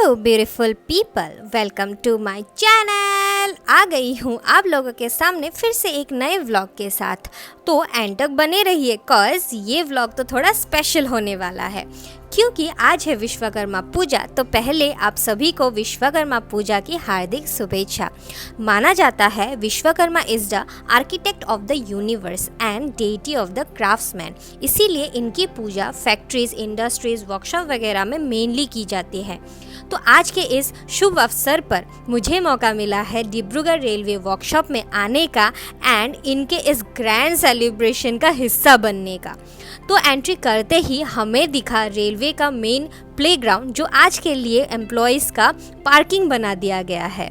Hello beautiful people, welcome to my channel. आ गई हूँ आप लोगों के सामने फिर से एक नए व्लॉग के साथ। तो एंड तक बने रहिए कॉज ये व्लॉग तो थोड़ा स्पेशल होने वाला है क्योंकि आज है विश्वकर्मा पूजा। तो पहले आप सभी को विश्वकर्मा पूजा की हार्दिक शुभेच्छा। माना जाता है Vishwakarma is the architect of the universe and deity of the craftsman. इसीलिए इनकी पूजा फैक्ट्रीज, इंडस्ट्रीज, वर्कशॉप वगैरह में मेनली की जाती है। तो आज के इस शुभ अवसर पर मुझे मौका मिला है डिब्रूगढ़ रेलवे वर्कशॉप में आने का एंड इनके इस ग्रैंड सेलिब्रेशन का हिस्सा बनने का। तो एंट्री करते ही हमें दिखा रेलवे का मेन प्लेग्राउंड, जो आज के लिए एम्प्लॉयज़ का पार्किंग बना दिया गया है।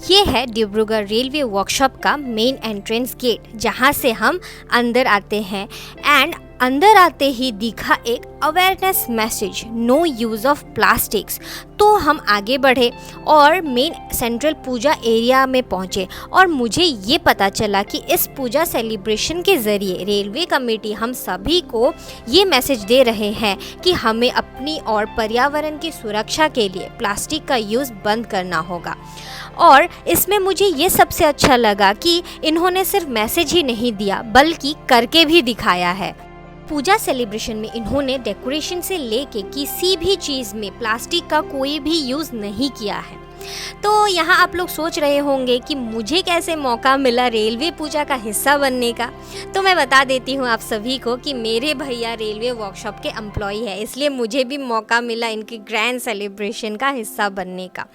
ये है डिब्रूगढ़ रेलवे वर्कशॉप का मेन एंट्रेंस गेट, जहाँ से हम अंदर आते हैं एंड अंदर आते ही दिखा एक awareness message, no use of plastics. तो हम आगे बढ़े और मेन सेंट्रल पूजा एरिया में पहुँचे और मुझे ये पता चला कि इस पूजा सेलिब्रेशन के ज़रिए रेलवे कमेटी हम सभी को ये मैसेज दे रहे हैं कि हमें अपनी और पर्यावरण की सुरक्षा के लिए प्लास्टिक का यूज़ बंद करना होगा। और इसमें मुझे ये सबसे अच्छा लगा कि इन्होंने सिर्फ मैसेज ही नहीं दिया बल्कि करके भी दिखाया है। पूजा सेलिब्रेशन में इन्होंने डेकोरेशन से लेके किसी भी चीज़ में प्लास्टिक का कोई भी यूज़ नहीं किया है। तो यहाँ आप लोग सोच रहे होंगे कि मुझे कैसे मौका मिला रेलवे पूजा का हिस्सा बनने का। तो मैं बता देती हूँ आप सभी को कि मेरे भैया रेलवे वर्कशॉप के एम्प्लॉय है, इसलिए मुझे भी मौका मिला इनके ग्रैंड सेलिब्रेशन का हिस्सा बनने का।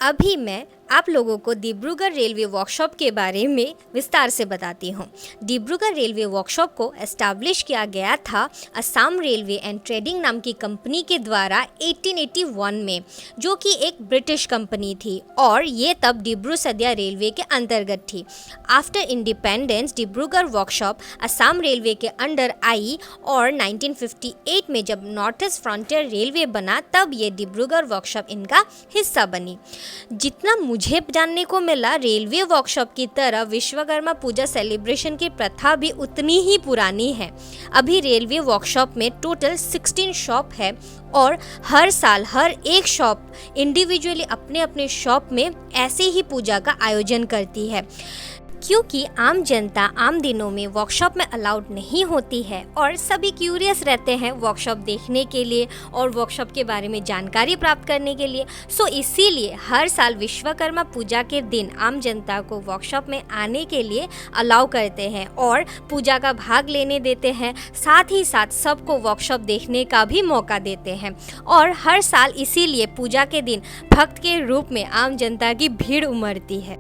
अभी मैं आप लोगों को डिब्रूगढ़ रेलवे वर्कशॉप के बारे में विस्तार से बताती हूँ। डिब्रूगढ़ रेलवे वर्कशॉप को एस्टैब्लिश किया गया था असम रेलवे एंड ट्रेडिंग नाम की कंपनी के द्वारा 1881 में, जो कि एक ब्रिटिश कंपनी थी और ये तब डिब्रू सदिया रेलवे के अंतर्गत थी। After independence Dibrugarh workshop Assam railway के अंडर आई और 1958 में जब नॉर्थ ईस्ट फ्रंटियर रेलवे बना तब ये डिब्रूगढ़ वर्कशॉप इनका हिस्सा बनी। जितना मुझे जानने को मिला, रेलवे वर्कशॉप की तरह विश्वकर्मा पूजा सेलिब्रेशन की प्रथा भी उतनी ही पुरानी है। अभी रेलवे वर्कशॉप में टोटल 16 शॉप है और हर साल हर एक शॉप इंडिविजुअली अपने अपने शॉप में ऐसे ही पूजा का आयोजन करती है, क्योंकि आम जनता आम दिनों में वर्कशॉप में अलाउड नहीं होती है और सभी क्यूरियस रहते हैं वर्कशॉप देखने के लिए और वर्कशॉप के बारे में जानकारी प्राप्त करने के लिए। इसीलिए हर साल विश्वकर्मा पूजा के दिन आम जनता को वर्कशॉप में आने के लिए अलाउ करते हैं और पूजा का भाग लेने देते हैं। साथ ही साथ सबको वर्कशॉप देखने का भी मौका देते हैं और हर साल इसीलिए पूजा के दिन भक्त के रूप में आम जनता की भीड़ उमड़ती है।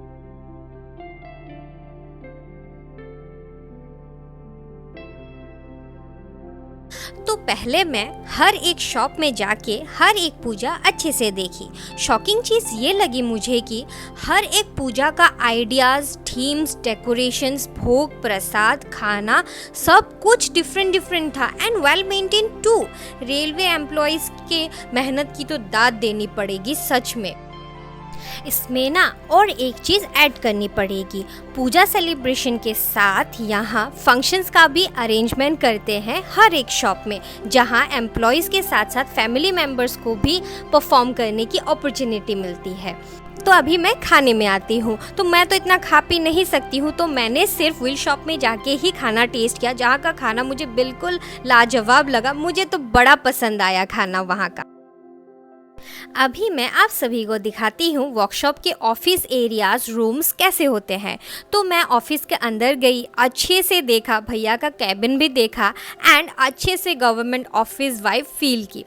तो पहले मैं हर एक शॉप में जाके हर एक पूजा अच्छे से देखी। शॉकिंग चीज़ ये लगी मुझे कि हर एक पूजा का आइडियाज़, थीम्स, डेकोरेशंस, भोग, प्रसाद, खाना सब कुछ डिफरेंट था and well maintain too. Railway employees के मेहनत की तो दाद देनी पड़ेगी सच में। इसमें ना और एक चीज़ ऐड करनी पड़ेगी, पूजा सेलिब्रेशन के साथ यहाँ फंक्शंस का भी अरेंजमेंट करते हैं हर एक शॉप में, जहाँ एम्प्लॉयज़ के साथ साथ फैमिली मेम्बर्स को भी परफॉर्म करने की अपॉर्चुनिटी मिलती है। तो अभी मैं खाने में आती हूँ। तो मैं तो इतना खा पी नहीं सकती हूँ, तो मैंने सिर्फ व्हील शॉप में जाके ही खाना टेस्ट किया, जहाँ का खाना मुझे बिल्कुल लाजवाब लगा। मुझे तो बड़ा पसंद आया खाना वहाँ का। अभी मैं आप सभी को दिखाती हूँ वर्कशॉप के ऑफिस एरियाज, रूम्स कैसे होते हैं। तो मैं ऑफिस के अंदर गई, अच्छे से देखा, भैया का कैबिन भी देखा एंड अच्छे से गवर्नमेंट ऑफिस वाइब फील की।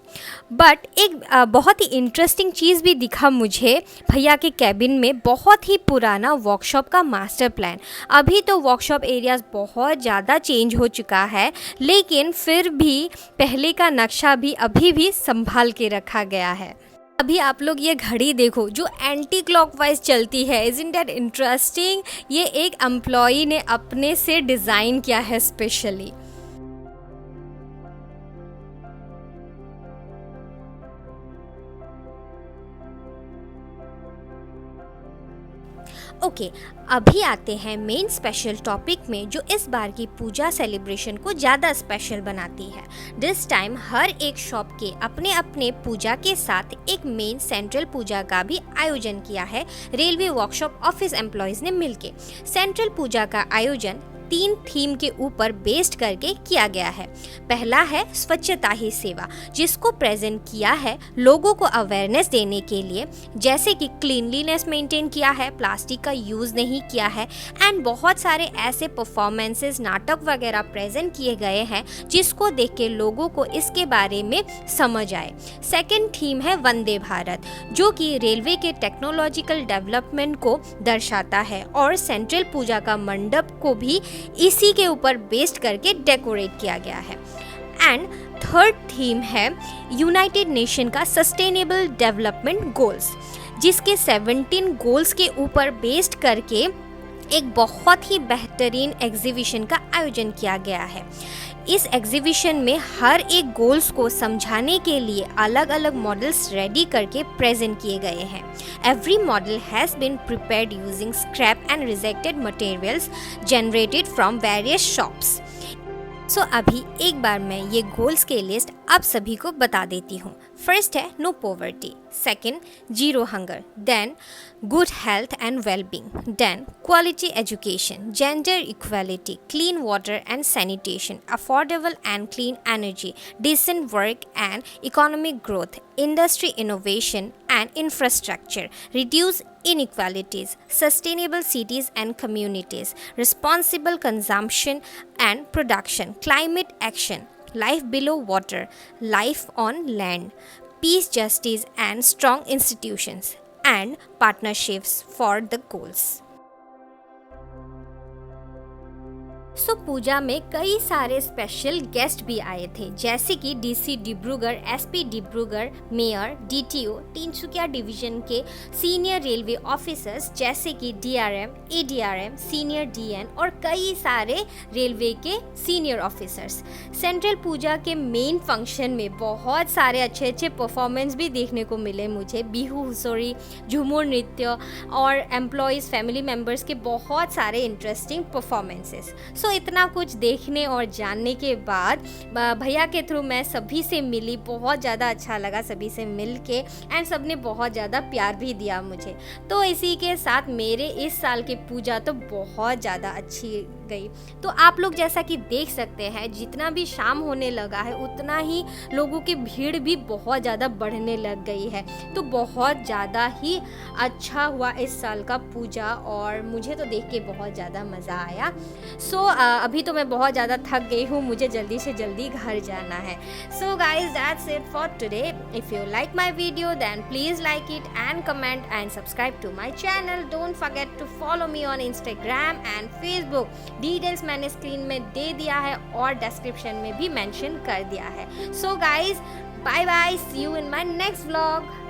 बट एक बहुत ही इंटरेस्टिंग चीज़ भी दिखा मुझे भैया के कैबिन में, बहुत ही पुराना वर्कशॉप का मास्टर प्लान। अभी तो वर्कशॉप एरियाज बहुत ज़्यादा चेंज हो चुका है, लेकिन फिर भी पहले का नक्शा भी अभी भी संभाल के रखा गया है। अभी आप लोग ये घड़ी देखो जो एंटी क्लॉकवाइज चलती है, इज़न्ट दैट इंटरेस्टिंग। ये एक एम्प्लॉई ने अपने से डिज़ाइन किया है स्पेशली। ओके, अभी आते हैं मेन स्पेशल टॉपिक में जो इस बार की पूजा सेलिब्रेशन को ज़्यादा स्पेशल बनाती है। दिस टाइम हर एक शॉप के अपने अपने पूजा के साथ एक मेन सेंट्रल पूजा का भी आयोजन किया है रेलवे वर्कशॉप ऑफिस एम्प्लॉयज़ ने मिलके। सेंट्रल पूजा का आयोजन 3 थीम के ऊपर बेस्ड करके किया गया है। पहला है स्वच्छता ही सेवा, जिसको प्रेजेंट किया है लोगों को अवेयरनेस देने के लिए, जैसे कि क्लीनलीनेस मेंटेन किया है, प्लास्टिक का यूज़ नहीं किया है एंड बहुत सारे ऐसे परफॉर्मेंसेस, नाटक वगैरह प्रेजेंट किए गए हैं जिसको देख के लोगों को इसके बारे में समझ आए। सेकेंड थीम है वंदे भारत, जो कि रेलवे के टेक्नोलॉजिकल डेवलपमेंट को दर्शाता है और सेंट्रल पूजा का मंडप को भी इसी के ऊपर बेस्ड करके डेकोरेट किया गया है। एंड थर्ड थीम है यूनाइटेड नेशन का सस्टेनेबल डेवलपमेंट गोल्स, जिसके 17 गोल्स के ऊपर बेस्ड करके एक बहुत ही बेहतरीन एग्जीबिशन का आयोजन किया गया है। इस एग्जीबिशन में हर एक गोल्स को समझाने के लिए अलग अलग मॉडल्स रेडी करके प्रेजेंट किए गए हैं। Every model has been prepared using scrap and rejected materials generated from various shops. So अभी एक बार मैं ये गोल्स के लिस्ट आप सभी को बता देती हूँ। फर्स्ट है no poverty, second zero hunger, then good health and wellbeing, then quality education, gender equality, clean water and sanitation, affordable and clean energy, decent work and economic growth, industry innovation and infrastructure, reduce inequalities, sustainable cities and communities, responsible consumption and production, climate action, life below water, life on land, peace, justice and strong institutions, and partnerships for the goals. सो पूजा में कई सारे special guest भी आए थे, जैसे कि DC Dibrugarh, SP Dibrugarh, mayor, DTO, Tinsukia division के senior railway officers जैसे कि डीआरएम, एडीआरएम, सीनियर डीएन और कई सारे रेलवे के सीनियर ऑफिसर्स। सेंट्रल पूजा के मेन फंक्शन में बहुत सारे अच्छे अच्छे परफॉर्मेंस भी देखने को मिले मुझे। बिहू, हुसोरी, झूमर नृत्य और एम्प्लॉयज़, फैमिली मेम्बर्स के बहुत सारे इंटरेस्टिंग परफॉर्मेंसेस। सो इतना कुछ देखने और जानने के बाद भैया के थ्रू मैं सभी से मिली, बहुत ज़्यादा अच्छा लगा सभी से मिल के एंड सब ने बहुत ज़्यादा प्यार भी दिया मुझे। तो इसी के साथ मेरे इस साल की पूजा तो बहुत ज़्यादा अच्छी गई। तो आप लोग जैसा कि देख सकते हैं, जितना भी शाम होने लगा है उतना ही लोगों की भीड़ भी बहुत ज़्यादा बढ़ने लग गई है। तो बहुत ज़्यादा ही अच्छा हुआ इस साल का पूजा और मुझे तो देख के बहुत ज़्यादा मज़ा आया। सो अभी तो मैं बहुत ज़्यादा थक गई हूँ, मुझे जल्दी से जल्दी घर जाना है। So guys, that's it for today. If you like my video then please like it and comment and subscribe to my channel. Don't forget to follow me on Instagram and Facebook. Details मैंने screen में दे दिया है और description में भी mention कर दिया है। So guys, bye bye, see you in my next vlog.